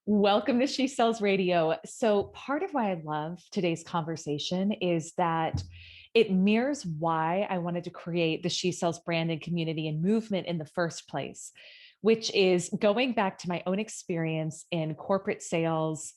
Welcome to She Sells Radio. So, part of why I love today's conversation is that it mirrors why I wanted to create the She Sells brand and community and movement in the first place, which is going back to my own experience in corporate sales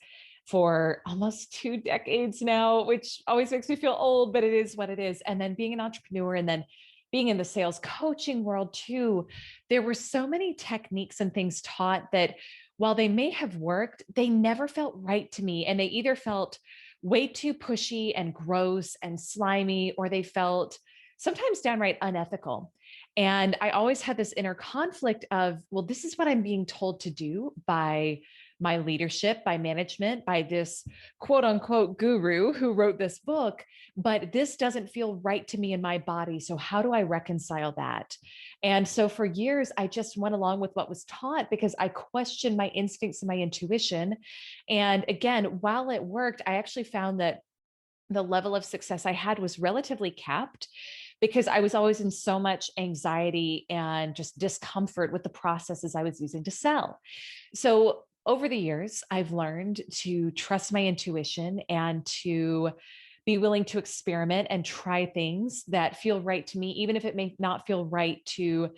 for almost 2 decades now, which always makes me feel old, but it is what it is. And then being an entrepreneur and then being in the sales coaching world too, there were so many techniques and things taught that while they may have worked, they never felt right to me. And they either felt way too pushy and gross and slimy, or they felt sometimes downright unethical. And I always had this inner conflict of, well, this is what I'm being told to do by my leadership, by management, by this quote unquote guru who wrote this book, but this doesn't feel right to me in my body. So, how do I reconcile that? And so for years, I just went along with what was taught because I questioned my instincts and my intuition. And again, while it worked, I actually found that the level of success I had was relatively capped because I was always in so much anxiety and just discomfort with the processes I was using to sell. So over the years, I've learned to trust my intuition and to be willing to experiment and try things that feel right to me, even if it may not feel right to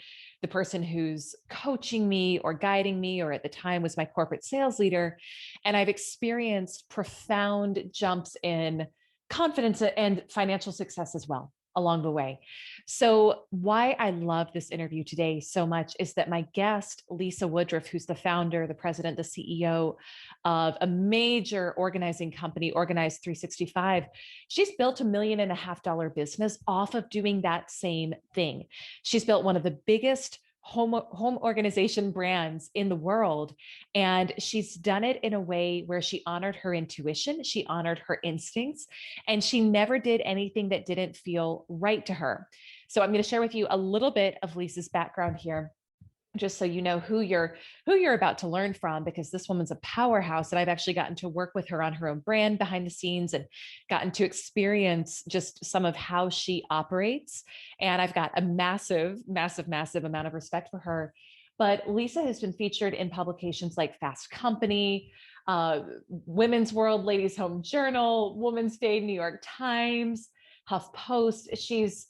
the person who's coaching me or guiding me, or at the time was my corporate sales leader. And I've experienced profound jumps in confidence and financial success as well along the way. So, why I love this interview today so much is that my guest, Lisa Woodruff, who's the founder, the president, the CEO of a major organizing company, Organize 365, she's built $1.5 million business off of doing that same thing. She's built one of the biggest home organization brands in the world. And she's done it in a way where she honored her intuition, she honored her instincts, and she never did anything that didn't feel right to her. So I'm going to share with you a little bit of Lisa's background here, just so you know who you're about to learn from, because this woman's a powerhouse. And I've actually gotten to work with her on her own brand behind the scenes and gotten to experience just some of how she operates. And I've got a massive amount of respect for her. But Lisa has been featured in publications like Fast Company, Women's World, Ladies Home Journal, Woman's Day, New York Times, HuffPost. She's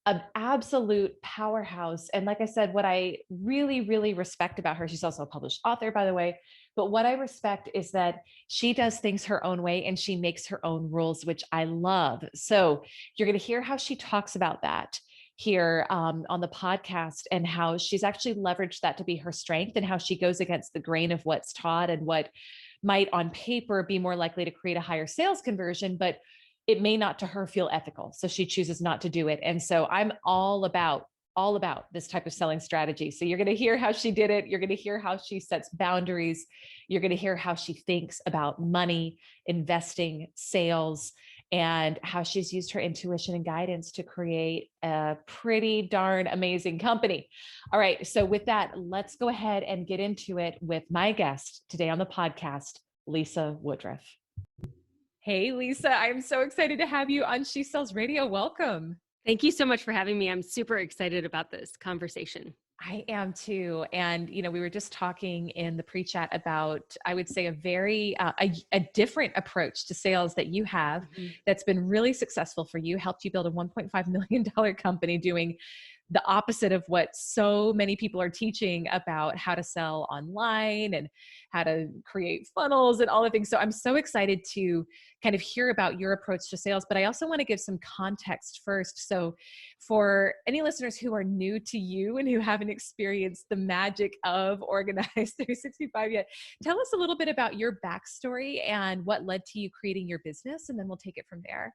an absolute powerhouse. And like I said, what I really respect about her, she's also a published author, by the way, but what I respect is that she does things her own way and she makes her own rules, which I love. So you're going to hear how she talks about that here on the podcast, and how she's actually leveraged that to be her strength, and how she goes against the grain of what's taught and what might on paper be more likely to create a higher sales conversion, but it may not to her feel ethical. So she chooses not to do it. And so I'm all about this type of selling strategy. So you're going to hear how she did it. You're going to hear how she sets boundaries. You're going to hear how she thinks about money, investing, sales, and how she's used her intuition and guidance to create a pretty darn amazing company. All right. So with that, let's go ahead and get into it with my guest today on the podcast, Lisa Woodruff. Hey, Lisa, I'm so excited to have you on She Sells Radio. Welcome. Thank you so much for having me. I'm super excited about this conversation. I am too. And, we were just talking in the pre-chat about, I would say, a very, a different approach to sales that you have that's been really successful for you, helped you build a $1.5 million company doing the opposite of what so many people are teaching about how to sell online and how to create funnels and all the things. So I'm so excited to kind of hear about your approach to sales, but I also want to give some context first. So for any listeners who are new to you and who haven't experienced the magic of Organize 365 yet, tell us a little bit about your backstory and what led to you creating your business, and then we'll take it from there.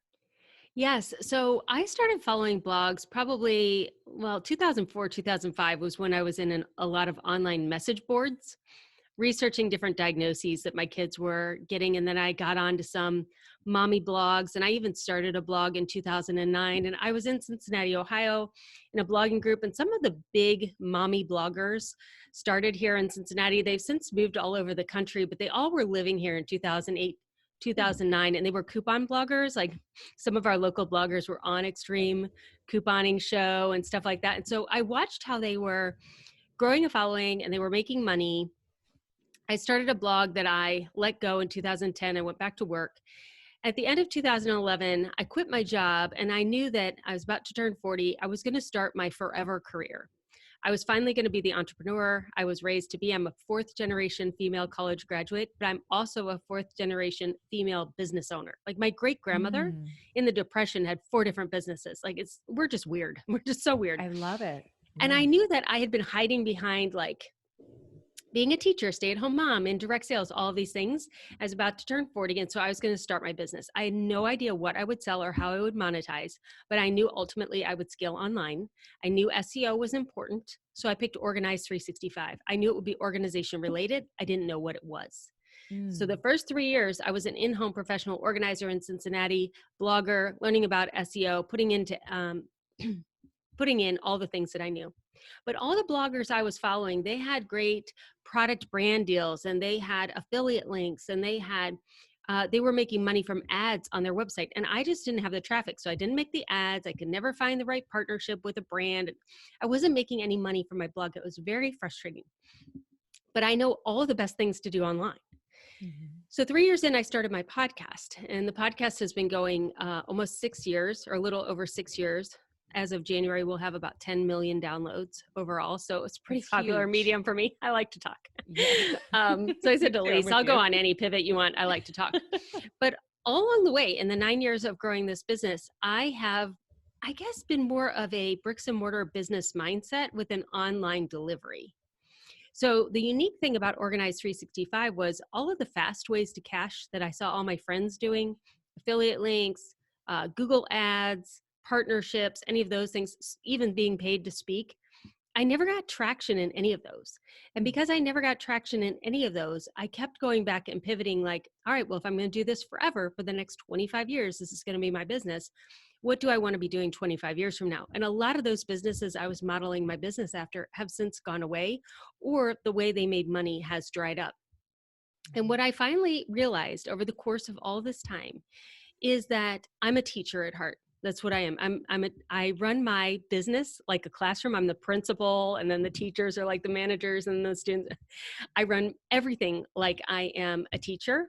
Yes. So I started following blogs probably, 2004, 2005 was when I was in a lot of online message boards, researching different diagnoses that my kids were getting. And then I got onto some mommy blogs, and I even started a blog in 2009. And I was in Cincinnati, Ohio, in a blogging group, and some of the big mommy bloggers started here in Cincinnati. They've since moved all over the country, but they all were living here in 2008, 2009, and they were coupon bloggers. Like some of our local bloggers were on Extreme Couponing Show and stuff like that. And so I watched how they were growing a following and they were making money. I started a blog that I let go in 2010. I went back to work. At the end of 2011, I quit my job and I knew that I was about to turn 40. I was going to start my forever career. I was finally going to be the entrepreneur I was raised to be. I'm a fourth generation female college graduate, but I'm also a fourth generation female business owner. Like my great grandmother Mm, in the Depression had 4 different businesses. Like we're just weird. We're just so weird. I love it. And Yeah. I knew that I had been hiding behind like being a teacher, stay-at-home mom, in direct sales, all of these things. I was about to turn 40, and so I was going to start my business. I had no idea what I would sell or how I would monetize, but I knew ultimately I would scale online. I knew SEO was important, so I picked Organize 365. I knew it would be organization related. I didn't know what it was. So the Mm, first 3 years, I was an in-home professional organizer in Cincinnati, blogger, learning about SEO, putting in all the things that I knew. But all the bloggers I was following, they had great product brand deals, and they had affiliate links, and they were making money from ads on their website. And I just didn't have the traffic. So I didn't make the ads. I could never find the right partnership with a brand. I wasn't making any money from my blog. It was very frustrating. But I know all the best things to do online. mhm. So 3 years in, I started my podcast, and the podcast has been going almost 6 years, or a little over 6 years. As of January, we'll have about 10 million downloads overall. So it's a pretty That's popular huge. medium for me. I like to talk. Yeah. So I Me said to too. I'm Elyse, with I'll go you. on any pivot you want. I like to talk. But all along the way, in the 9 years of growing this business, I have, I guess, been more of a bricks and mortar business mindset with an online delivery. So the unique thing about Organize 365 was all of the fast ways to cash that I saw all my friends doing, affiliate links, Google ads, partnerships, any of those things, even being paid to speak. I never got traction in any of those. And because I never got traction in any of those, I kept going back and pivoting like, all right, well, if I'm going to do this forever for the next 25 years, this is going to be my business. What do I want to be doing 25 years from now? And a lot of those businesses I was modeling my business after have since gone away, or the way they made money has dried up. And what I finally realized over the course of all this time is that I'm a teacher at heart. That's what I am. I run my business like a classroom. I'm the principal, and then the teachers are like the managers, and the students. I run everything like I am a teacher.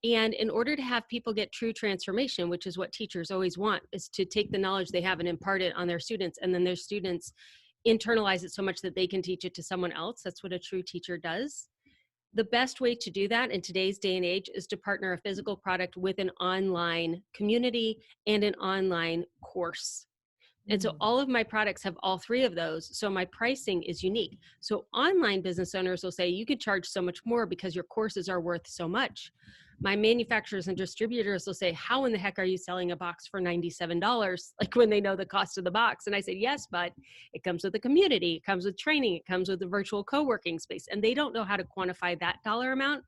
And in order to have people get true transformation, which is what teachers always want, is to take the knowledge they have and impart it on their students, and then their students internalize it so much that they can teach it to someone else. That's what a true teacher does. The best way to do that in today's day and age is to partner a physical product with an online community and an online course. And so Mm, all of my products have all 3 of those. So my pricing is unique. So online business owners will say, you could charge so much more because your courses are worth so much. My manufacturers and distributors will say, how in the heck are you selling a box for $97? Like when they know the cost of the box. And I said, yes, but it comes with a community, it comes with training, it comes with a virtual co-working space. And they don't know how to quantify that dollar amount.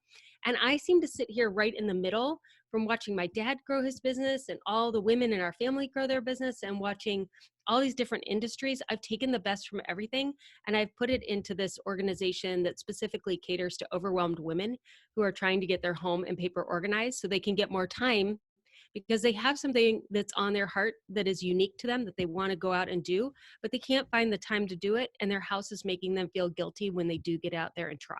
And I seem to sit here right in the middle, from watching my dad grow his business and all the women in our family grow their business, and watching all these different industries. I've taken the best from everything and I've put it into this organization that specifically caters to overwhelmed women who are trying to get their home and paper organized so they can get more time, because they have something that's on their heart that is unique to them that they want to go out and do, but they can't find the time to do it. And their house is making them feel guilty when they do get out there and try.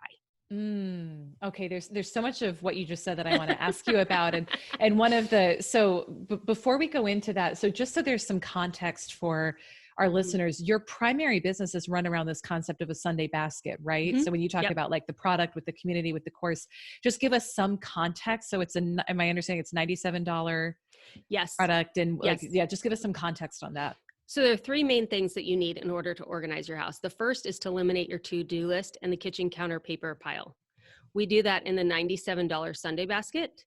Okay. There's so much of what you just said that I want to ask you about. And one of the, before we go into that, so just so there's some context for our Mhm. listeners, your primary business is run around this concept of a Sunday basket, right? Mhm. So when you talk Yep. about like the product with the community, with the course, just give us some context. So am I understanding it's $97 Yes. product, and like, Yes. yeah, just give us some context on that. So there are 3 main things that you need in order to organize your house. The first is to eliminate your to-do list and the kitchen counter paper pile. We do that in the $97 Sunday basket.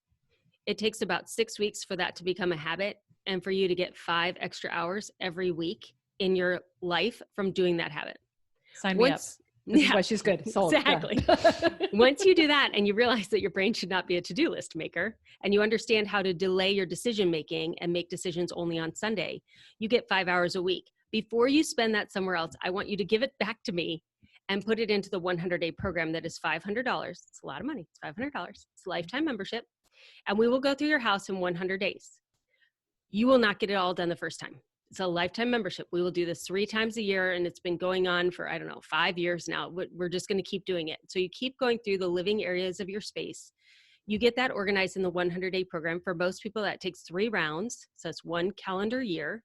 It takes about 6 weeks for that to become a habit, and for you to get 5 extra hours every week in your life from doing that habit. Sign me up. Once, This is yeah, why she's good. Sold. Done. exactly. Once you do that and you realize that your brain should not be a to-do list maker, and you understand how to delay your decision making and make decisions only on Sunday, you get 5 hours a week. Before you spend that somewhere else, I want you to give it back to me and put it into the 100-day program that is $500. It's a lot of money. It's $500. It's a lifetime membership. And we will go through your house in 100 days. You will not get it all done the first time. It's a lifetime membership. We will do this 3 times a year, and it's been going on for, I don't know, 5 years now. We're just going to keep doing it. So you keep going through the living areas of your space. You get that organized in the 100-day program. For most people, that takes 3 rounds. So it's 1 calendar year.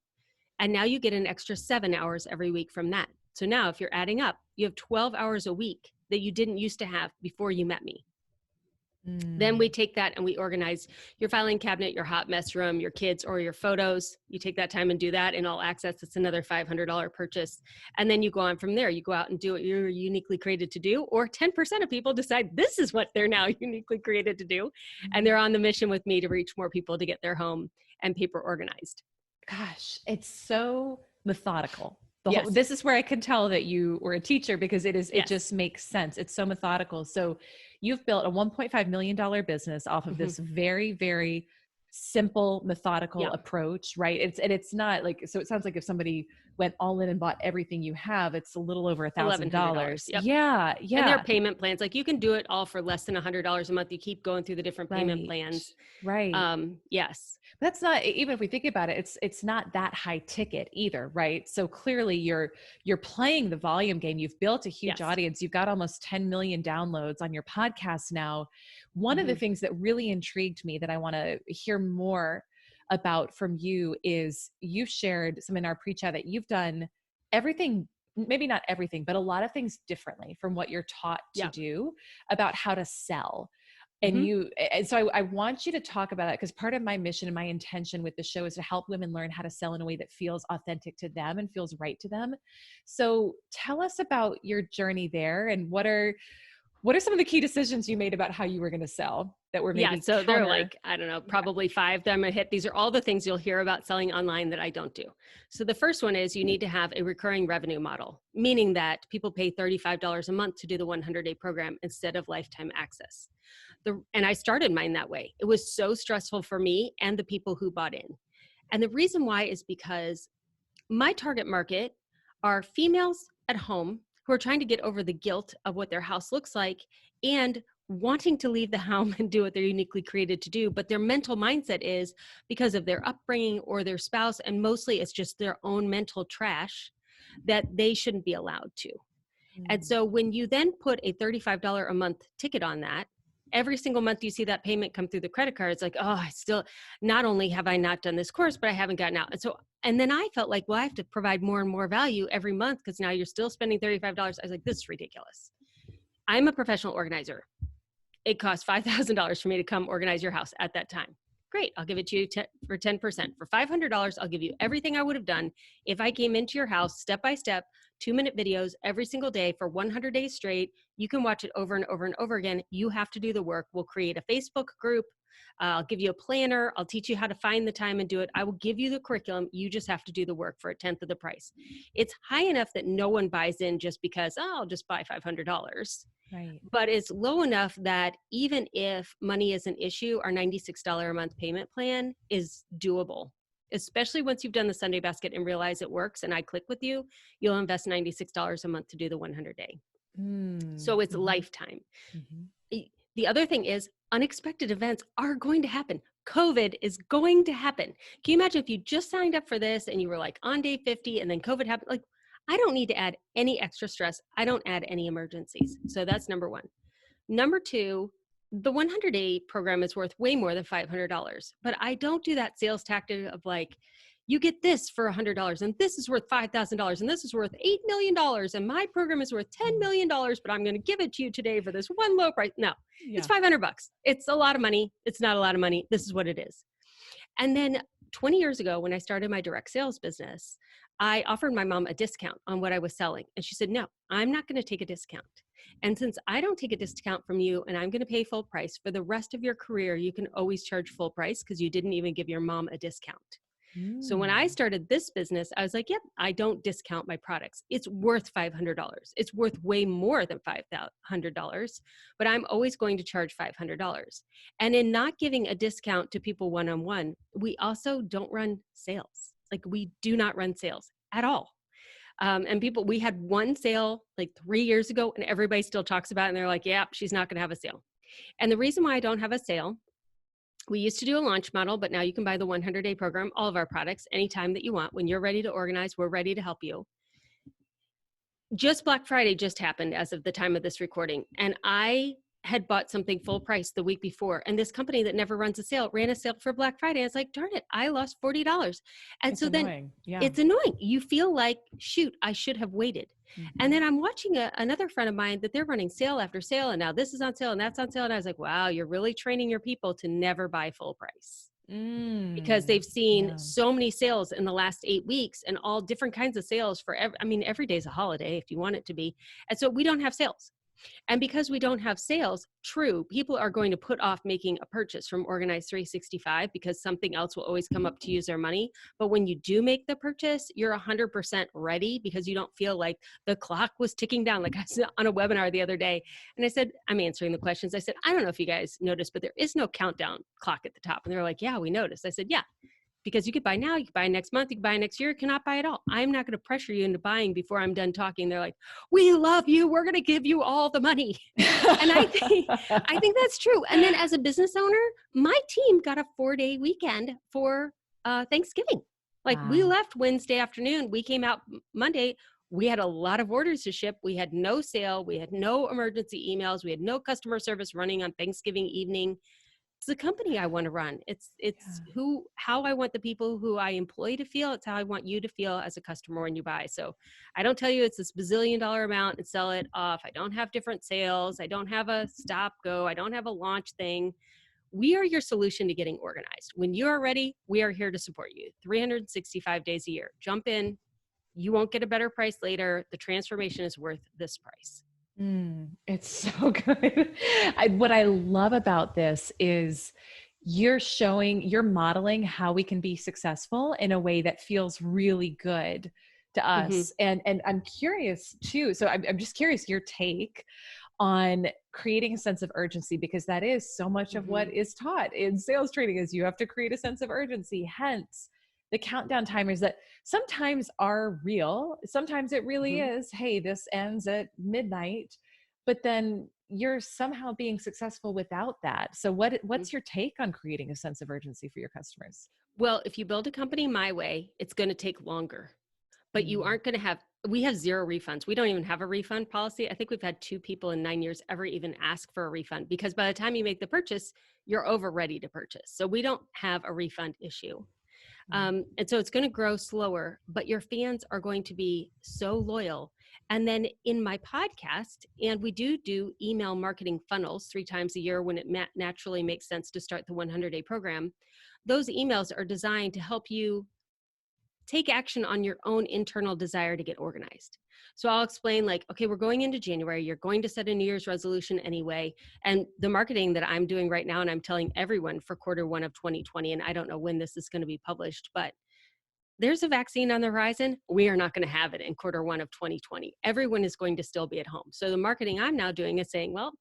And now you get an extra 7 hours every week from that. So now if you're adding up, you have 12 hours a week that you didn't used to have before you met me. Then we take that and we organize your filing cabinet, your hot mess room, your kids, or your photos. You take that time and do that in all access. It's another $500 purchase. And then you go on from there. You go out and do what you're uniquely created to do, or 10% of people decide this is what they're now uniquely created to do. And they're on the mission with me to reach more people to get their home and paper organized. Gosh, it's so methodical. Yes. This is where I can tell that you were a teacher, because it Yes. just makes sense. It's so methodical. So you've built a $1.5 million business off of this very, very simple, methodical approach, right? It's not like, so it sounds like if somebody went all in and bought everything you have, it's a little over $1,000. Yep. Yeah. And there are payment plans. Like you can do it all for less than $100 a month. You keep going through the different payment plans. Right. Yes. That's not, even if we think about it, it's not that high ticket either, right? So clearly you're playing the volume game. You've built a huge audience. You've got almost 10 million downloads on your podcast now. One of the things that really intrigued me that I want to hear more about from you is you've shared some in our pre-chat that you've done everything, maybe not everything, but a lot of things differently from what you're taught to do about how to sell. And so I want you to talk about that, because part of my mission and my intention with the show is to help women learn how to sell in a way that feels authentic to them and feels right to them. So tell us about your journey there, and what are some of the key decisions you made about how you were going to sell that were maybe so there are like, I don't know, probably 5 that I'm going to hit. These are all the things you'll hear about selling online that I don't do. So the first one is you need to have a recurring revenue model, meaning that people pay $35 a month to do the 100-day program instead of lifetime access. And I started mine that way. It was so stressful for me and the people who bought in. And the reason why is because my target market are females at home who are trying to get over the guilt of what their house looks like and wanting to leave the home and do what they're uniquely created to do. But their mental mindset is because of their upbringing or their spouse, and mostly it's just their own mental trash, that they shouldn't be allowed to. And so when you then put a $35 a month ticket on that, every single month you see that payment come through the credit card, it's like, oh, I still, not only have I not done this course, but I haven't gotten out. And then I felt like, well, I have to provide more and more value every month, because now you're still spending $35. I was like, this is ridiculous. I'm a professional organizer. It cost $5,000 for me to come organize your house at that time. Great, I'll give it to you for 10%. For $500, I'll give you everything I would have done if I came into your house step by step, 2-minute videos every single day for 100 days straight. You can watch it over and over and over again. You have to do the work. We'll create a Facebook group. I'll give you a planner. I'll teach you how to find the time and do it. I will give you the curriculum. You just have to do the work for 1/10 of the price. It's high enough that no one buys in just because, oh, I'll just buy $500. Right. But it's low enough that even if money is an issue, our $96 a month payment plan is doable. Especially once you've done the Sunday basket and realize it works and I click with you, you'll invest $96 a month to do the 100-day. So it's lifetime. The other thing is unexpected events are going to happen. COVID is going to happen. Can you imagine if you just signed up for this and you were like on day 50 and then COVID happened? Like, I don't need to add any extra stress. I don't add any emergencies. So that's number one. Number two, the 100-day program is worth way more than $500, but I don't do that sales tactic of like, you get this for $100 and this is worth $5,000 and this is worth $8 million and my program is worth $10 million, but I'm going to give it to you today for this one low price. No, it's $500. It's a lot of money. It's not a lot of money. This is what it is. And then 20 years ago, when I started my direct sales business, I offered my mom a discount on what I was selling. And she said, no, I'm not going to take a discount. And since I don't take a discount from you and I'm going to pay full price for the rest of your career, you can always charge full price because you didn't even give your mom a discount. So when I started this business, I was like, yep, I don't discount my products. It's worth $500. It's worth way more than $500, but I'm always going to charge $500. And in not giving a discount to people one-on-one, we also don't run sales. Like we do not run sales at all. And we had one sale like 3 years ago and everybody still talks about it and they're like, yeah, she's not going to have a sale. And the reason why I don't have a sale We used to do a launch model, but now you can buy the 100-day program, all of our products, anytime that you want. When you're ready to organize, we're ready to help you. Just Black Friday just happened as of the time of this recording. And I had bought something full price the week before. And this company that never runs a sale ran a sale for Black Friday. I was like, darn it, I lost $40. And It's so then annoying. Yeah. it's annoying. You feel like, shoot, I should have waited. And then I'm watching another friend of mine that they're running sale after sale. And now this is on sale and that's on sale. And I was like, wow, you're really training your people to never buy full price, because they've seen Yeah. so many sales in the last 8 weeks and all different kinds of sales for every day's a holiday if you want it to be. And so we don't have sales. And because we don't have sales, true, people are going to put off making a purchase from Organize 365 because something else will always come up to use their money. But when you do make the purchase, you're 100% ready because you don't feel like the clock was ticking down. Like I was on a webinar the other day and I said, I'm answering the questions. I said, I don't know if you guys noticed, but there is no countdown clock at the top. And they were like, yeah, we noticed. I said, yeah, because you could buy now, you could buy next month, you could buy next year, you cannot buy at all. I'm not going to pressure you into buying before I'm done talking. They're like, we love you. We're going to give you all the money. And I think that's true. And then as a business owner, my team got a 4-day weekend for Thanksgiving. Like we Wow. left Wednesday afternoon. We came out Monday. We had a lot of orders to ship. We had no sale. We had no emergency emails. We had no customer service running on Thanksgiving evening. It's the company I want to run. It's Yeah. how I want the people who I employ to feel. It's how I want you to feel as a customer when you buy. So I don't tell you it's this bazillion-dollar amount and sell it off. I don't have different sales. I don't have a stop go. I don't have a launch thing. We are your solution to getting organized. When you are ready, we are here to support you 365 days a year. Jump in. You won't get a better price later. The transformation is worth this price. It's so good. What I love about this is you're modeling how we can be successful in a way that feels really good to Mm-hmm. us. And I'm curious too. So I'm just curious your take on creating a sense of urgency, because that is so much of Mm-hmm. what is taught in sales training is you have to create a sense of urgency. Hence the countdown timers that sometimes are real. Sometimes it really Mm-hmm. is, hey, this ends at midnight, but then you're somehow being successful without that. So what's your take on creating a sense of urgency for your customers? Well, if you build a company my way, it's going to take longer, but you aren't going to have, we have zero refunds. We don't even have a refund policy. I think we've had 2 people in 9 years ever even ask for a refund, because by the time you make the purchase, you're over ready to purchase. So we don't have a refund issue. And so it's going to grow slower, but your fans are going to be so loyal. And then in my podcast, and we do email marketing funnels 3 times a year when it naturally makes sense to start the 100-day program. Those emails are designed to help you take action on your own internal desire to get organized. So I'll explain, like, okay, we're going into January. You're going to set a New Year's resolution anyway. And the marketing that I'm doing right now, and I'm telling everyone for Q1 of 2020, and I don't know when this is going to be published, but there's a vaccine on the horizon. We are not going to have it in Q1 of 2020. Everyone is going to still be at home. So the marketing I'm now doing is saying, well,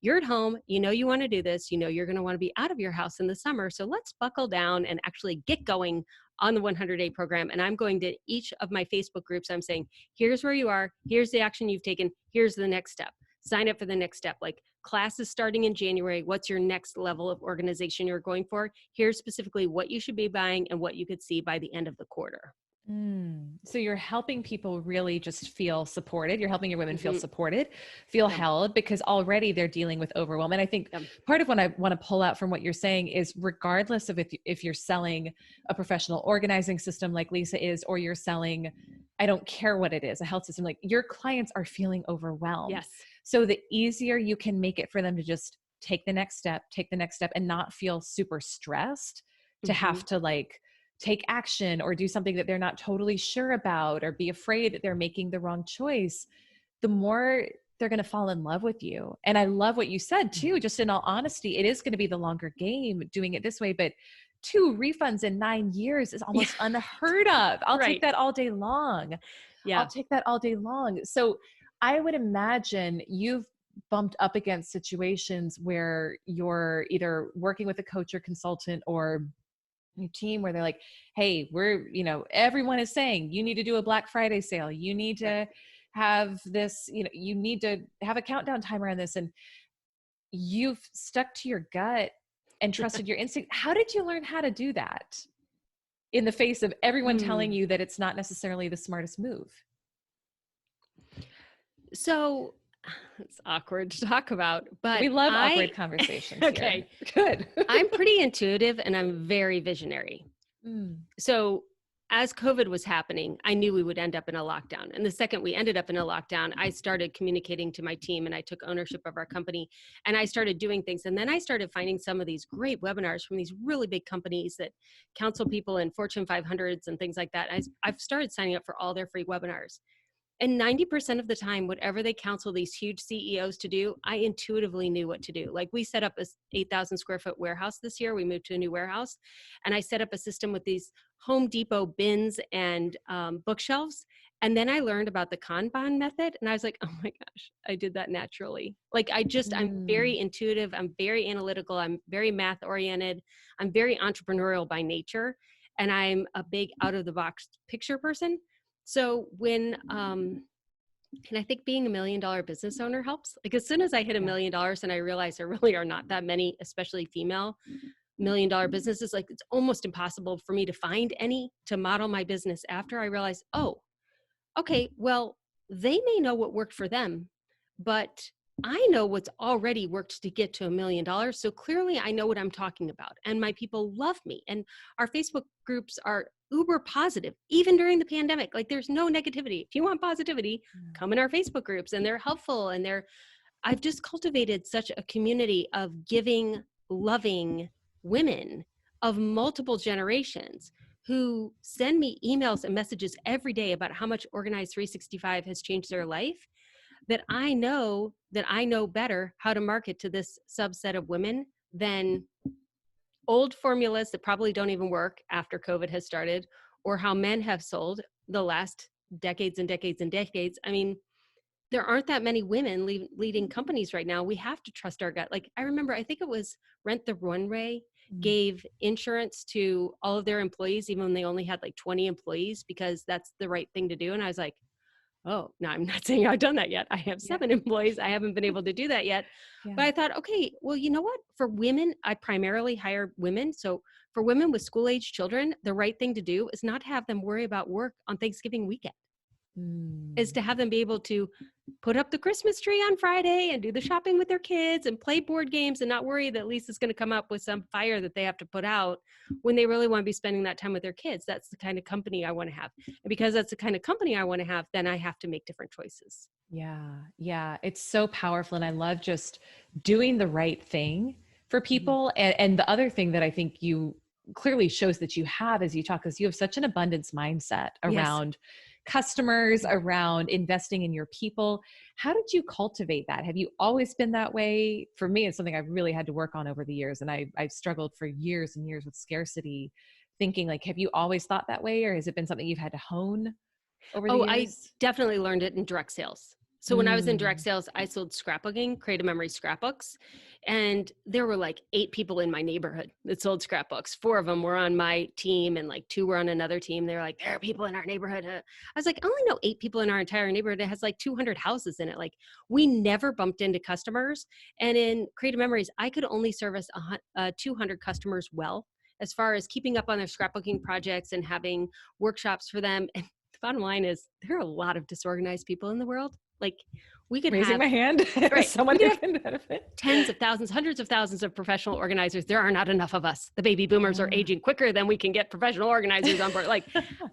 you're at home, you want to do this, you're going to want to be out of your house in the summer. So let's buckle down and actually get going on the 100-day program. And I'm going to each of my Facebook groups, I'm saying, here's where you are, here's the action you've taken, here's the next step. Sign up for the next step. Like, class is starting in January. What's your next level of organization you're going for? Here's specifically what you should be buying and what you could see by the end of the quarter. So you're helping people really just feel supported. You're helping your women feel Mm-hmm. supported, feel Yep. held, because already they're dealing with overwhelm. And I think Yep. part of what I want to pull out from what you're saying is, regardless of if you're selling a professional organizing system like Lisa is, or you're selling, I don't care what it is, a health system, like, your clients are feeling overwhelmed. Yes. So the easier you can make it for them to just take the next step, and not feel super stressed to Mm-hmm. have to, like, take action or do something that they're not totally sure about, or be afraid that they're making the wrong choice, the more they're going to fall in love with you. And I love what you said too, just in all honesty, it is going to be the longer game doing it this way, but 2 refunds in 9 years is Yeah. almost unheard of. I'll take Right. that all day long. I'll Yeah. take that all day long. So I would imagine you've bumped up against situations where you're either working with a coach or consultant or your team, where they're like, hey, everyone is saying you need to do a Black Friday sale. You need Right. to have this, you need to have a countdown timer on this. And you've stuck to your gut and trusted your instinct. How did you learn how to do that in the face of everyone telling you that it's not necessarily the smartest move? So it's awkward to talk about, but we love awkward conversations okay. Here. Good. I'm pretty intuitive and I'm very visionary. So as COVID was happening, I knew we would end up in a lockdown. And the second we ended up in a lockdown, I started communicating to my team and I took ownership of our company and I started doing things. And then I started finding some of these great webinars from these really big companies that counsel people in Fortune 500s and things like that. I've started signing up for all their free webinars. And 90% of the time, whatever they counsel these huge CEOs to do, I intuitively knew what to do. Like we set up a 8,000 square foot warehouse this year. We moved to a new warehouse and I set up a system with these Home Depot bins and bookshelves. And then I learned about the Kanban method and I was like, oh my gosh, I did that naturally. Like I'm very intuitive. I'm very analytical. I'm very math oriented. I'm very entrepreneurial by nature. And I'm a big out of the box picture person. So when, and I think being $1 million business owner helps. Like as soon as I hit $1 million and I realized there really are not that many, especially female $1 million businesses, like it's almost impossible for me to find any to model my business after. I realized, oh, okay, well, they may know what worked for them, but I know what's already worked to get to $1 million. So clearly I know what I'm talking about and my people love me. And our Facebook groups are uber positive, even during the pandemic. Like there's no negativity. If you want positivity, come in our Facebook groups and they're helpful. And I've just cultivated such a community of giving, loving women of multiple generations who send me emails and messages every day about how much Organized 365 has changed their life, that I know better how to market to this subset of women than old formulas that probably don't even work after COVID has started, or how men have sold the last decades and decades and decades. I mean, there aren't that many women leading companies right now. We have to trust our gut. Like I remember, I think it was Rent the Runway gave insurance to all of their employees, even when they only had like 20 employees, because that's the right thing to do. And I was like, oh, no, I'm not saying I've done that yet. I have 7 employees. I haven't been able to do that yet. But I thought, okay, well, you know what? For women, I primarily hire women. So for women with school-age children, the right thing to do is not have them worry about work on Thanksgiving weekend. Is to have them be able to put up the Christmas tree on Friday and do the shopping with their kids and play board games and not worry that Lisa's going to come up with some fire that they have to put out when they really want to be spending that time with their kids. That's the kind of company I want to have. And because that's the kind of company I want to have, then I have to make different choices. Yeah. It's so powerful. And I love just doing the right thing for people. And the other thing that I think you clearly shows that you have as you talk, is you have such an abundance mindset around customers, around investing in your people. How did you cultivate that? Have you always been that way? For me, it's something I've really had to work on over the years. And I've struggled for years and years with scarcity, thinking like, have you always thought that way? Or has it been something you've had to hone over the years? I definitely learned it in direct sales. So when I was in direct sales, I sold scrapbooking, creative memory scrapbooks. And there were like 8 people in my neighborhood that sold scrapbooks. 4 of them were on my team and like 2 were on another team. They were like, there are people in our neighborhood. I was like, I only know 8 people in our entire neighborhood. It has like 200 houses in it. Like we never bumped into customers. And in creative memories, I could only service 200 customers well, as far as keeping up on their scrapbooking projects and having workshops for them. And the bottom line is there are a lot of disorganized people in the world. Like we could raising have, my hand, right? Someone who can benefit. Tens of thousands, hundreds of thousands of professional organizers. There are not enough of us. The baby boomers are aging quicker than we can get professional organizers on board. Like,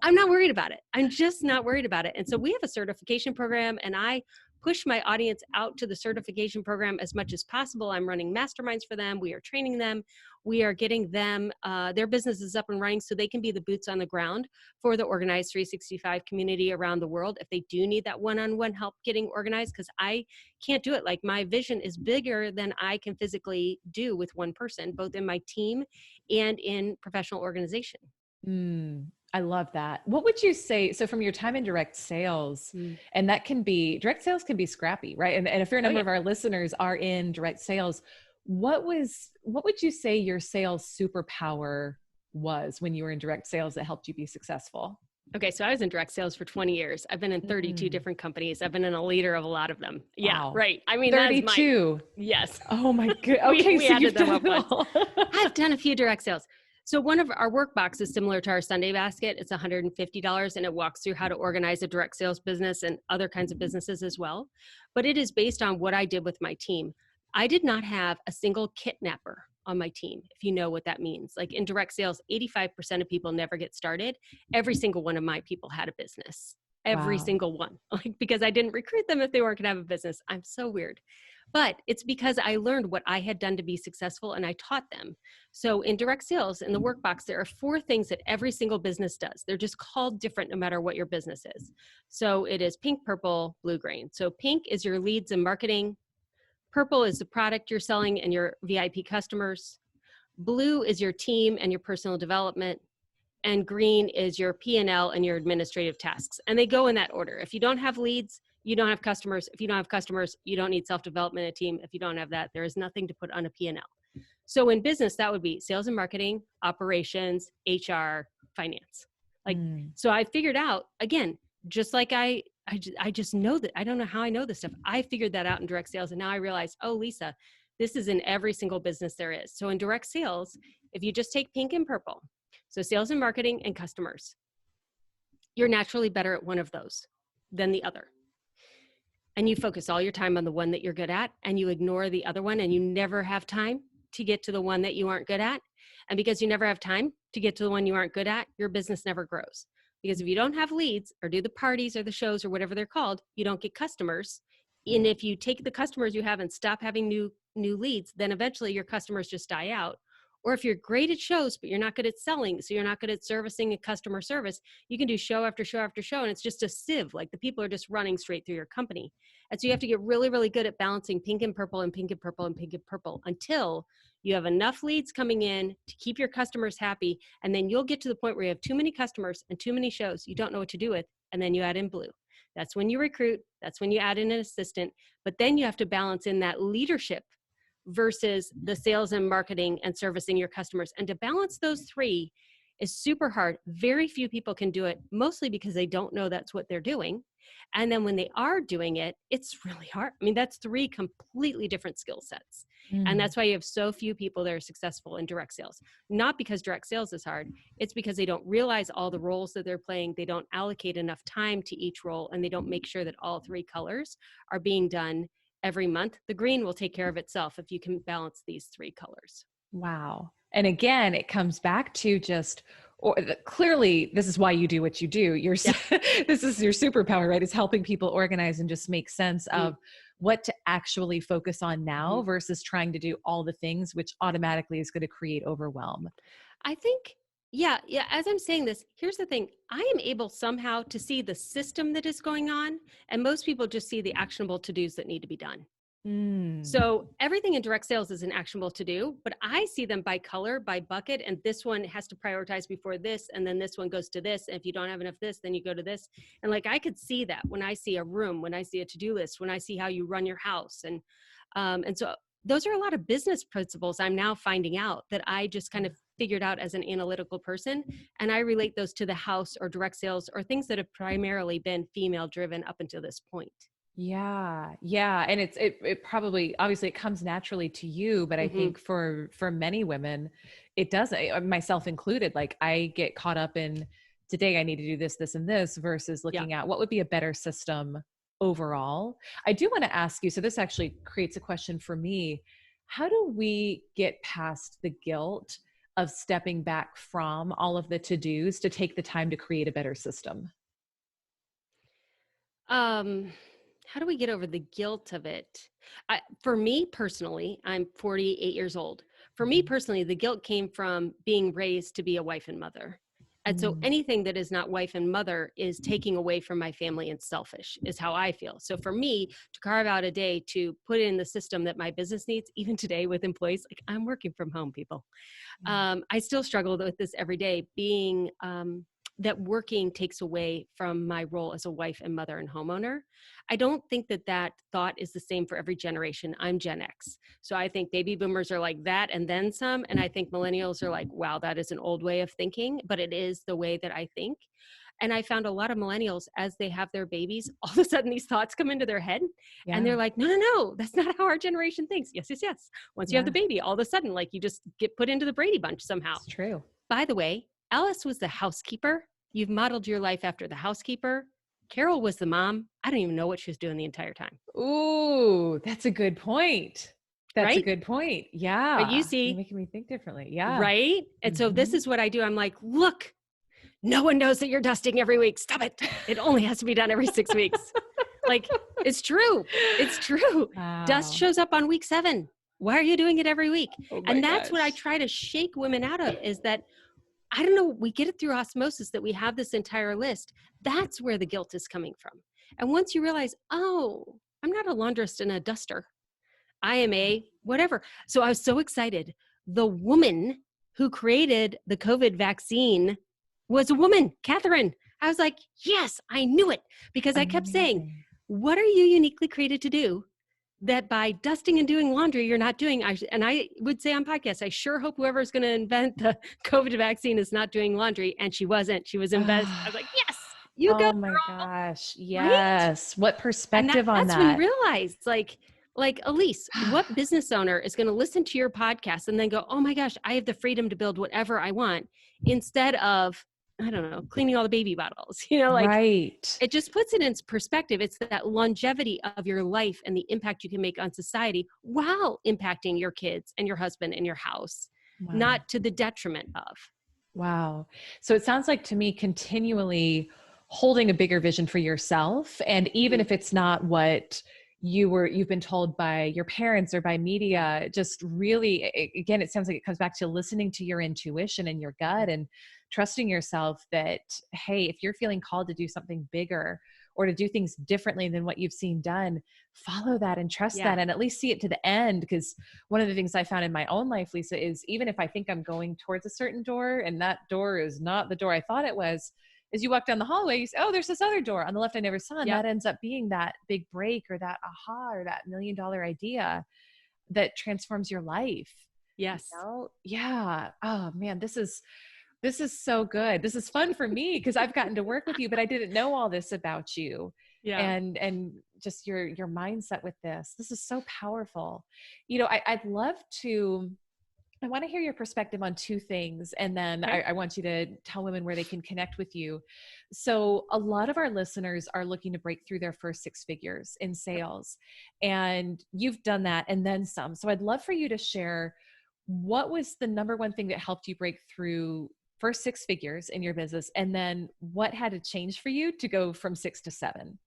I'm not worried about it. I'm just not worried about it. And so we have a certification program, and I push my audience out to the certification program as much as possible. I'm running masterminds for them. We are training them. We are getting them, their businesses up and running so they can be the boots on the ground for the Organized 365 community around the world. If they do need that one-on-one help getting organized, because I can't do it. Like my vision is bigger than I can physically do with one person, both in my team and in professional organization. I love that. What would you say? So from your time in direct sales, and direct sales can be scrappy, right? And a fair number of our listeners are in direct sales. What would you say your sales superpower was when you were in direct sales that helped you be successful? Okay, so I was in direct sales for 20 years. I've been in 32 different companies. I've been a leader of a lot of them. Yeah, right. I mean, 32. Yes. Oh my god. Okay, we so added you've them done up it all. once. done a few direct sales. So one of our workbox is similar to our Sunday basket. It's $150 and it walks through how to organize a direct sales business and other kinds of businesses as well. But it is based on what I did with my team. I did not have a single kidnapper on my team, if you know what that means. Like in direct sales, 85% of people never get started. Every single one of my people had a business. Every Wow. single one, like because I didn't recruit them if they weren't going to have a business. I'm so weird. But it's because I learned what I had done to be successful and I taught them. So in direct sales, in the workbox, there are 4 things that every single business does. They're just called different no matter what your business is. So it is pink, purple, blue, green. So pink is your leads and marketing. Purple is the product you're selling and your VIP customers. Blue is your team and your personal development. And green is your P&L and your administrative tasks. And they go in that order. If you don't have leads, you don't have customers. If you don't have customers, you don't need self-development, a team. If you don't have that, there is nothing to put on a P&L. So in business, that would be sales and marketing, operations, HR, finance. Like, so I figured out, again, just like I just know that, I don't know how I know this stuff. I figured that out in direct sales. And now I realize, oh, Lisa, this is in every single business there is. So in direct sales, if you just take pink and purple, so sales and marketing and customers, you're naturally better at one of those than the other. And you focus all your time on the one that you're good at and you ignore the other one and you never have time to get to the one that you aren't good at. And because you never have time to get to the one you aren't good at, your business never grows. Because if you don't have leads or do the parties or the shows or whatever they're called, you don't get customers. And if you take the customers you have and stop having new leads, then eventually your customers just die out. Or if you're great at shows, but you're not good at selling, so you're not good at servicing and customer service, you can do show after show after show, and it's just a sieve. Like the people are just running straight through your company. And so you have to get really, really good at balancing pink and purple and pink and purple and pink and purple until you have enough leads coming in to keep your customers happy. And then you'll get to the point where you have too many customers and too many shows you don't know what to do with, and then you add in blue. That's when you recruit. That's when you add in an assistant. But then you have to balance in that leadership versus the sales and marketing and servicing your customers. And to balance those 3 is super hard. Very few people can do it, mostly because they don't know that's what they're doing. And then when they are doing it, it's really hard. I mean, that's 3 completely different skill sets. And that's why you have so few people that are successful in direct sales. Not because direct sales is hard. It's because they don't realize all the roles that they're playing. They don't allocate enough time to each role, and they don't make sure that all 3 colors are being done every month. The green will take care of itself if you can balance these 3 colors. Wow. And again, it comes back to just, clearly, this is why you do what you do. This is your superpower, right? Is helping people organize and just make sense of what to actually focus on now versus trying to do all the things, which automatically is going to create overwhelm. I think, yeah. As I'm saying this, here's the thing. I am able somehow to see the system that is going on, and most people just see the actionable to-dos that need to be done. So everything in direct sales is an actionable to do, but I see them by color, by bucket, and this one has to prioritize before this, and then this one goes to this. And if you don't have enough this, then you go to this. And like, I could see that when I see a room, when I see a to-do list, when I see how you run your house. And so those are a lot of business principles I'm now finding out that I just kind of figured out as an analytical person. And I relate those to the house or direct sales or things that have primarily been female driven up until this point. Yeah. Yeah. And it probably, obviously it comes naturally to you, but I think for many women, it doesn't, myself included. Like I get caught up in today, I need to do this, this, and this versus looking at what would be a better system overall. I do want to ask you, so this actually creates a question for me. How do we get past the guilt of stepping back from all of the to-dos to take the time to create a better system? How do we get over the guilt of it? For me personally, I'm 48 years old. For me personally, the guilt came from being raised to be a wife and mother. And so anything that is not wife and mother is taking away from my family and selfish is how I feel. So for me to carve out a day to put in the system that my business needs, even today with employees, like I'm working from home, people. I still struggle with this every day, being that working takes away from my role as a wife and mother and homeowner. I don't think that thought is the same for every generation. I'm Gen X. So I think baby boomers are like that and then some. And I think millennials are like, wow, that is an old way of thinking, but it is the way that I think. And I found a lot of millennials, as they have their babies, all of a sudden these thoughts come into their head and they're Yeah. like, no, no, no, that's not how our generation thinks. Yes, yes, yes. Once you have the Yeah. baby, all of a sudden, like you just get put into the Brady Bunch somehow. It's true. By the way, Alice was the housekeeper. You've modeled your life after the housekeeper. Carol was the mom. I don't even know what she was doing the entire time. Ooh, that's a good point. That's a Right? good point. But you Yeah. You're see, making me think differently. Yeah. right? And so this Mhm. is what I do. I'm like, look, no one knows that you're dusting every week. Stop it. It only has to be done every 6 weeks. Like, it's true. It's true. Dust Wow. shows up on week 7. Why are you doing it every week? Oh my And that's what I gosh. try to shake women out of, is that, I don't know, we get it through osmosis that we have this entire list. That's where the guilt is coming from. And once you realize, oh, I'm not a laundress and a duster, I am a whatever. So I was so excited. The woman who created the COVID vaccine was a woman, Catherine. I was like, yes, I knew it, because I kept saying, Amazing. what are you uniquely created to do that by dusting and doing laundry, you're not doing? And I would say on podcasts, I sure hope whoever is going to invent the COVID vaccine is not doing laundry. And she wasn't. She was in bed. I was like, yes, you go, Oh my girl. gosh. Right? Yes. What And perspective on that's when you that? realize, like Elyse, what business owner is going to listen to your podcast and then go, oh my gosh, I have the freedom to build whatever I want, instead of, I don't know, cleaning all the baby bottles, like, Right. it just puts it in perspective. It's that longevity of your life and the impact you can make on society while impacting your kids and your husband and your house, Wow. not to the detriment of. Wow. So it sounds like to me continually holding a bigger vision for yourself. And even if it's not what you've been told by your parents or by media, just really, again, it sounds like it comes back to listening to your intuition and your gut and trusting yourself that, hey, if you're feeling called to do something bigger or to do things differently than what you've seen done, follow that and trust Yeah. that and at least see it to the end. Because one of the things I found in my own life, Lisa, is even if I think I'm going towards a certain door and that door is not the door I thought it was, as you walk down the hallway, you say, oh, there's this other door on the left I never saw. And Yep. that ends up being that big break or that aha or that $1 million idea that transforms your life. Yes. Yeah. Oh man, this is so good. This is fun for me because I've gotten to work with you, but I didn't know all this about you. Yeah. And just your mindset with this. This is so powerful. I'd love to, I want to hear your perspective on two things. And then Okay. I want you to tell women where they can connect with you. So a lot of our listeners are looking to break through their first 6 figures in sales. And you've done that and then some. So I'd love for you to share, what was the number one thing that helped you break through first 6 figures in your business? And then what had to change for you to go from 6 to 7?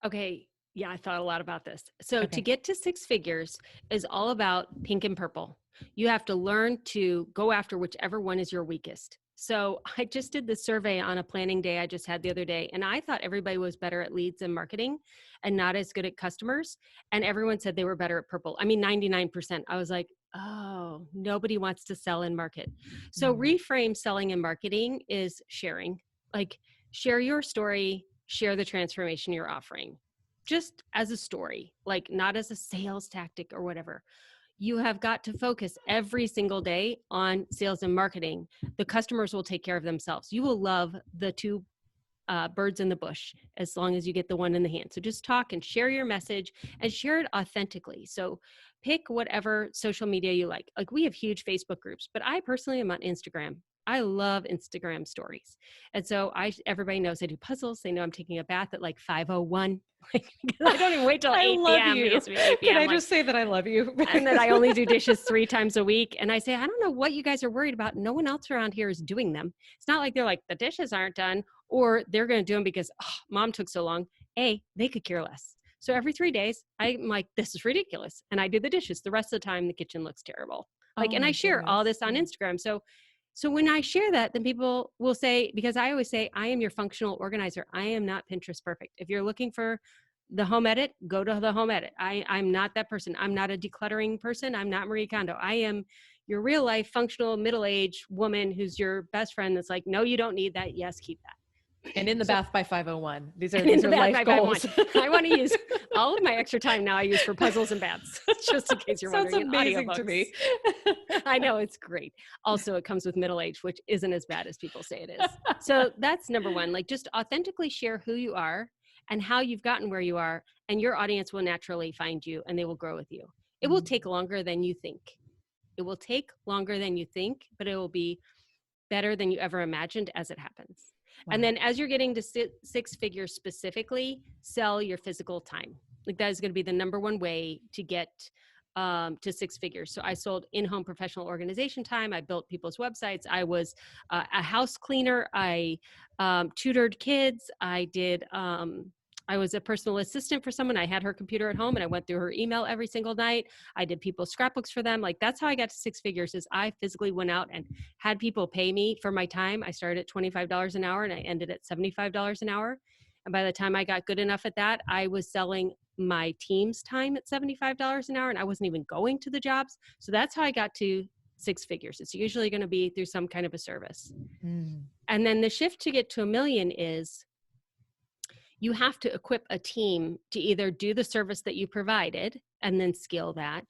Okay. Yeah, I thought a lot about this. So to Okay. get to 6 figures is all about pink and purple. You have to learn to go after whichever one is your weakest. So I just did the survey on a planning day I just had the other day, and I thought everybody was better at leads and marketing and not as good at customers. And everyone said they were better at purple. I mean, 99%. I was like, oh, nobody wants to sell and market. So reframe selling and marketing is sharing. Like, share your story, share the transformation you're offering, just as a story, like not as a sales tactic or whatever. You have got to focus every single day on sales and marketing. The customers will take care of themselves. You will love the 2 birds in the bush as long as you get the one in the hand. So just talk and share your message and share it authentically. So pick whatever social media you like. Like, we have huge Facebook groups, but I personally am on Instagram. I love Instagram stories. And so everybody knows I do puzzles. They know I'm taking a bath at like 5:01. Like, I don't even wait till I 8 love p.m. It you. used to be 8 Can p.m. I like, just say that I love you? and that I only do dishes 3 times a week. And I say, I don't know what you guys are worried about. No one else around here is doing them. It's not like they're like, the dishes aren't done, or they're going to do them because mom took so long. They could care less. So every 3 days, I'm like, this is ridiculous. And I do the dishes. The rest of the time, the kitchen looks terrible. Like, Oh and I my share all goodness. this on Yeah. Instagram. So when I share that, then people will say, because I always say, I am your functional organizer. I am not Pinterest perfect. If you're looking for the home edit, go to the home edit. I'm not that person. I'm not a decluttering person. I'm not Marie Kondo. I am your real life functional middle-aged woman who's your best friend that's like, no, you don't need that. Yes, keep that. And in the So, bath by 501. These and in the are bath life by goals. 501. I want to use all of my extra time now I use for puzzles and baths, just in case you're Sounds wondering, in amazing to audiobooks. me. I know, it's great. Also, it comes with middle age, which isn't as bad as people say it is. So that's number one, like just authentically share who you are and how you've gotten where you are, and your audience will naturally find you and they will grow with you. It will take longer than you think. It will take longer than you think, but it will be better than you ever imagined as it happens. Wow. And then as you're getting to six figures specifically, sell your physical time. Like that is going to be the number one way to get to six figures. So I sold in-home professional organization time. I built people's websites. I was a house cleaner. I tutored kids. I was a personal assistant for someone. I had her computer at home and I went through her email every single night. I did people's scrapbooks for them. Like that's how I got to six figures, is I physically went out and had people pay me for my time. I started at $25 an hour and I ended at $75 an hour. And by the time I got good enough at that, I was selling my team's time at $75 an hour and I wasn't even going to the jobs. So that's how I got to six figures. It's usually going to be through some kind of a service. And then the shift to get to $1 million is you have to equip a team to either do the service that you provided and then scale that,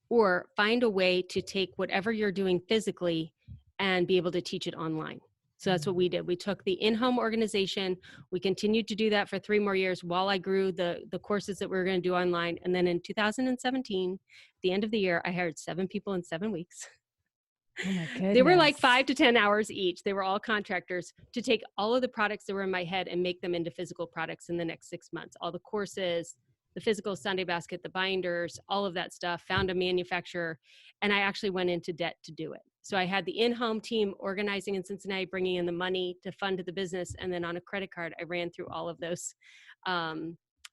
or find a way to take whatever you're doing physically and be able to teach it online. So that's what we did. We took the in-home organization. We continued to do that for 3 more years while I grew the courses that we were going to do online. And then in 2017, at the end of the year, I hired 7 people in 7 weeks. Oh my goodness. They were like 5 to 10 hours each. They were all contractors to take all of the products that were in my head and make them into physical products in the next 6 months. All the courses, the physical Sunday basket, the binders, all of that stuff, found a manufacturer, and I actually went into debt to do it. So I had the in-home team organizing in Cincinnati, bringing in the money to fund the business. And then on a credit card, I ran through all of those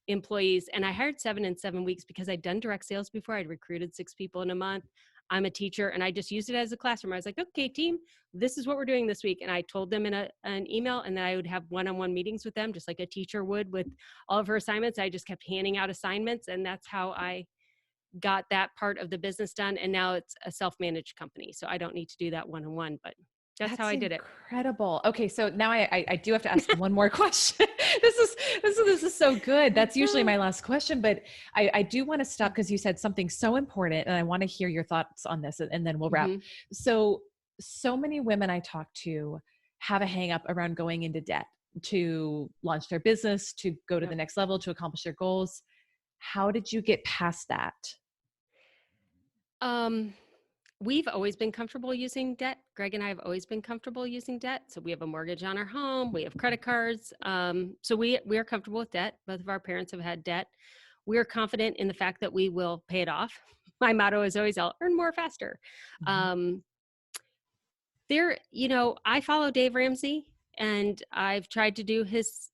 employees. And I hired 7 in 7 weeks because I'd done direct sales before. I'd recruited 6 people in a month. I'm a teacher, and I just used it as a classroom. I was like, okay, team, this is what we're doing this week. And I told them in an email, and then I would have one-on-one meetings with them, just like a teacher would with all of her assignments. I just kept handing out assignments, and that's how I got that part of the business done. And now it's a self-managed company, so I don't need to do that one-on-one, but that's how I did it. Incredible. Okay. So now I do have to ask one more question. This is so good. That's usually my last question, but I do want to stop because you said something so important and I want to hear your thoughts on this and then we'll wrap. So many women I talk to have a hang up around going into debt to launch their business, to go to the next level, to accomplish their goals. How did you get past that? We've always been comfortable using debt. Greg and I have always been comfortable using debt. So we have a mortgage on our home. We have credit cards. So we are comfortable with debt. Both of our parents have had debt. We are confident in the fact that we will pay it off. My motto is always, I'll earn more faster. I follow Dave Ramsey and I've tried to do his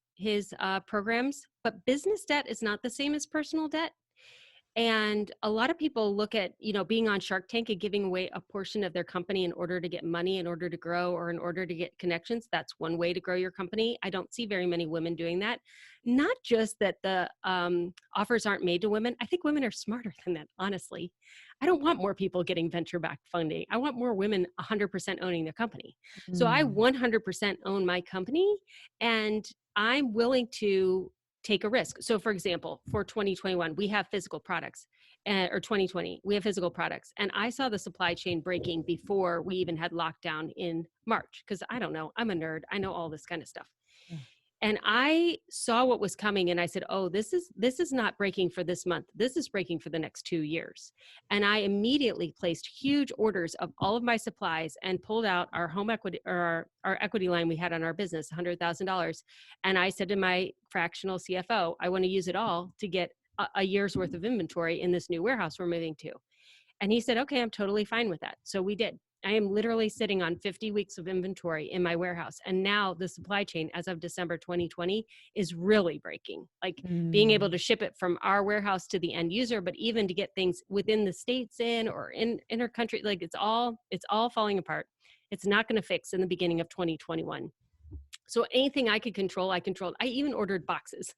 programs, but business debt is not the same as personal debt. And a lot of people look at, being on Shark Tank and giving away a portion of their company in order to get money, in order to grow, or in order to get connections. That's one way to grow your company. I don't see very many women doing that. Not just that the offers aren't made to women. I think women are smarter than that, honestly. I don't want more people getting venture-backed funding. I want more women 100% owning their company. So I 100% own my company, and I'm willing to take a risk. So for example, for 2021, we have physical products, or 2020, we have physical products. And I saw the supply chain breaking before we even had lockdown in March, because I don't know, I'm a nerd. I know all this kind of stuff. And I saw what was coming and I said, oh, this is not breaking for this month. This is breaking for the next 2 years. And I immediately placed huge orders of all of my supplies and pulled out our home equity, or our equity line we had on our business, $100,000. And I said to my fractional CFO, I want to use it all to get a year's worth of inventory in this new warehouse we're moving to. And he said, okay, I'm totally fine with that. So we did. I am literally sitting on 50 weeks of inventory in my warehouse. And now the supply chain, as of December 2020, is really breaking. Like being able to ship it from our warehouse to the end user, but even to get things within the states or in our country, like it's all falling apart. It's not going to fix in the beginning of 2021. So anything I could control, I controlled. I even ordered boxes.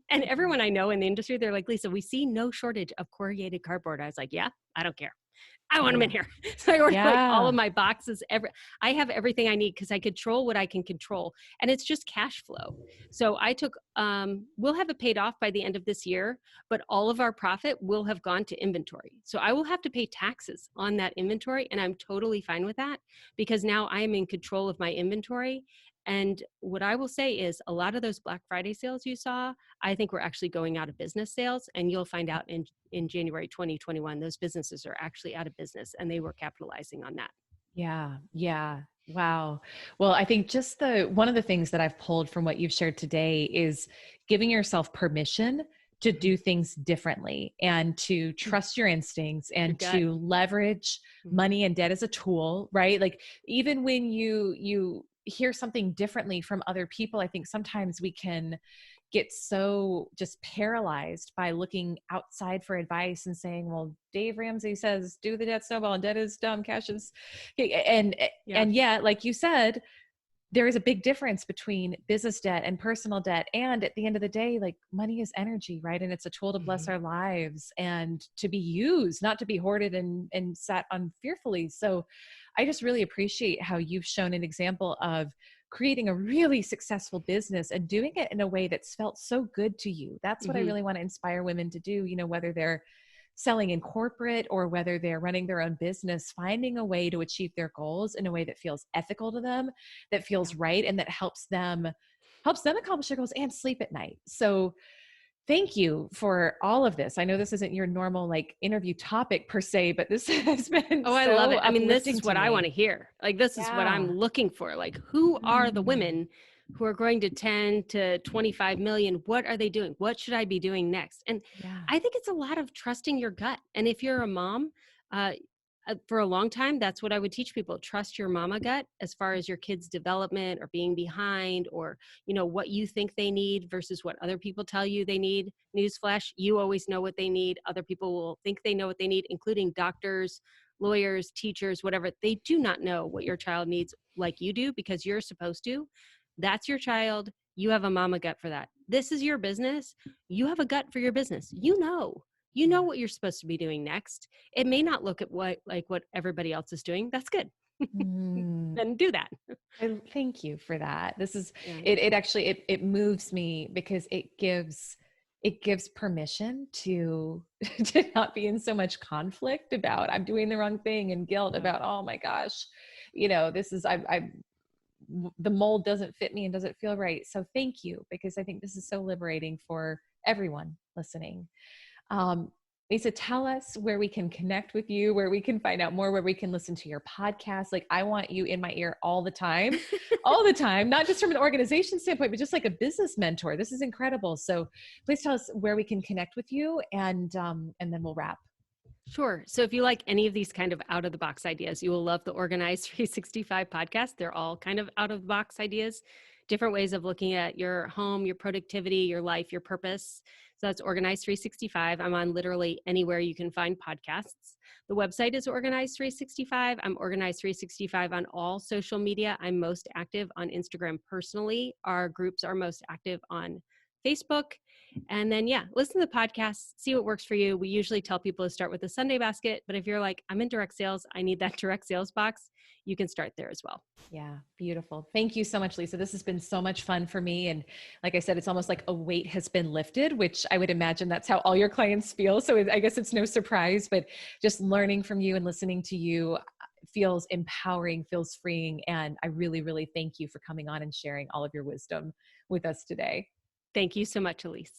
And everyone I know in the industry, they're like, Lisa, we see no shortage of corrugated cardboard. I was like, yeah, I don't care. I want them Yeah. in here. So I ordered like all Yeah. of my boxes. I have everything I need because I control what I can control, and it's just cash flow. So I took, we'll have it paid off by the end of this year, but all of our profit will have gone to inventory. So I will have to pay taxes on that inventory, and I'm totally fine with that because now I am in control of my inventory. And what I will say is a lot of those Black Friday sales you saw, I think we're actually going out of business sales, and you'll find out in January 2021, those businesses are actually out of business and they were capitalizing on that. Yeah. Yeah. Wow. Well, I think just one of the things that I've pulled from what you've shared today is giving yourself permission to Mhm. do things differently and to trust your instincts Your and gut. to leverage Mhm. money and debt as a tool, right? Like even when you hear something differently from other people, I think sometimes we can get so just paralyzed by looking outside for advice and saying, well, Dave Ramsey says, do the debt snowball and debt is dumb, cash is, and, Yeah. and yet, like you said, there is a big difference between business debt and personal debt. And at the end of the day, like money is energy, right? And it's a tool to bless Mhm. our lives and to be used, not to be hoarded and sat on fearfully. So I just really appreciate how you've shown an example of creating a really successful business and doing it in a way that's felt so good to you. That's what I Mhm. really want to inspire women to do, whether they're selling in corporate or whether they're running their own business, finding a way to achieve their goals in a way that feels ethical to them, that Yeah. feels right, and that helps them accomplish their goals and sleep at night. So thank you for all of this. I know this isn't your normal like interview topic per se, but this has been Oh, I love so it. I mean, this uplifting is to what I want to me. hear. Like, this is what I'm Yeah. looking for. Like, who are the Mm. women who are going to 10 to 25 million? What are they doing? What should I be doing next? And Yeah. I think it's a lot of trusting your gut. And if you're a mom, uh, for a long time, that's what I would teach people. Trust your mama gut as far as your kids' development or being behind or, what you think they need versus what other people tell you they need. Newsflash, you always know what they need. Other people will think they know what they need, including doctors, lawyers, teachers, whatever. They do not know what your child needs like you do because you're supposed to. That's your child. You have a mama gut for that. This is your business. You have a gut for your business. You know Yeah. what you're supposed to be doing next. It may not look at what everybody else is doing. That's good. Mm. Then do that. I thank you for that. This is Yeah. it actually it moves me because it gives permission to to not be in so much conflict about I'm doing the wrong thing and guilt Yeah. about, oh my gosh, this is the mold doesn't fit me and doesn't feel right. So thank you, because I think this is so liberating for everyone listening. Um, Lisa, tell us where we can connect with you, where we can find out more, where we can listen to your podcast. Like, I want you in my ear all the time, not just from an organization standpoint, but just like a business mentor. This is incredible. So please tell us where we can connect with you, and then we'll wrap. Sure. So if you like any of these kind of out of the box ideas, you will love the Organized 365 podcast. They're all kind of out of the box ideas, different ways of looking at your home, your productivity, your life, your purpose. So that's Organized 365. I'm on literally anywhere you can find podcasts. The website is Organized 365. I'm Organized 365 on all social media. I'm most active on Instagram personally. Our groups are most active on Facebook. And then, yeah, listen to the podcast, see what works for you. We usually tell people to start with the Sunday basket, but if you're like, I'm in direct sales, I need that direct sales box, you can start there as well. Yeah, beautiful. Thank you so much, Lisa. This has been so much fun for me. And like I said, it's almost like a weight has been lifted, which I would imagine that's how all your clients feel. So I guess it's no surprise, but just learning from you and listening to you feels empowering, feels freeing. And I really, really thank you for coming on and sharing all of your wisdom with us today. Thank you so much, Elyse.